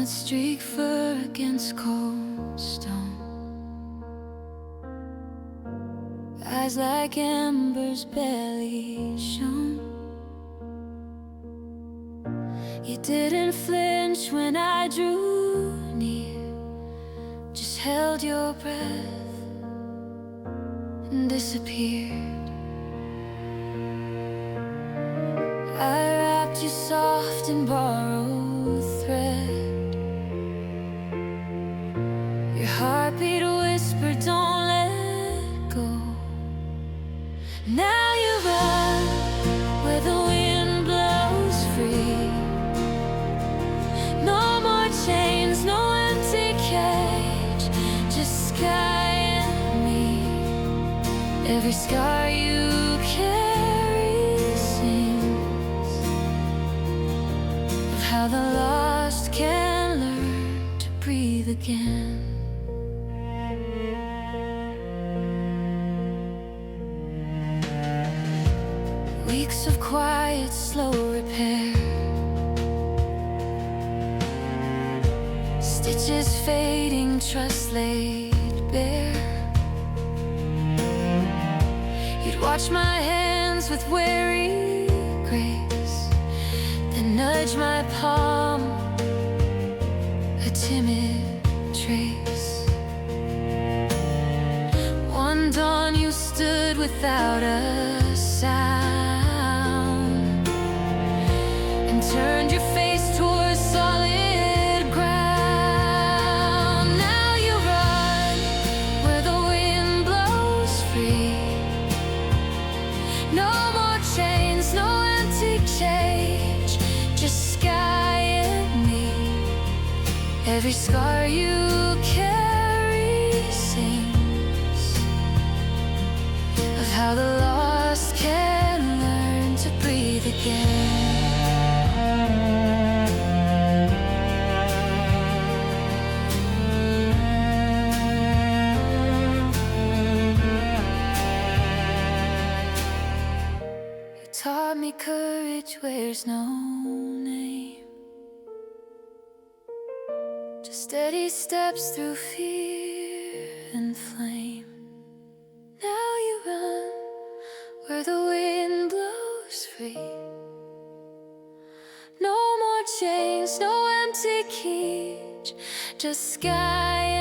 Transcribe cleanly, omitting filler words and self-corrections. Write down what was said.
not streak fur against cold stone. Eyes like embers barely shone. You didn't flinch when I drew near, just held your breath and disappeared. I wrapped you soft in borrowed thread. Your heartbeat whispered, don't let go. Now you run where the wind blows free. No more chains, no empty cage, just sky and me. Every scar you carry sings of how the lost can learn to breathe again. Weeks of quiet, slow repair. Stitches fading, trust laid bare. You'd watch my hands with wary grace, then nudge my palm, a timid trace. One dawn you stood without a sound and turned your face towards solid ground. Now you run where the wind blows free. No more chains, no empty cage, just sky and me. Every scar you carry sings of how the lost can learn to breathe again. You taught me courage wears no name, just steady steps through fear and flame. Now you run where the wind blows free. No more chains, no empty cage, just sky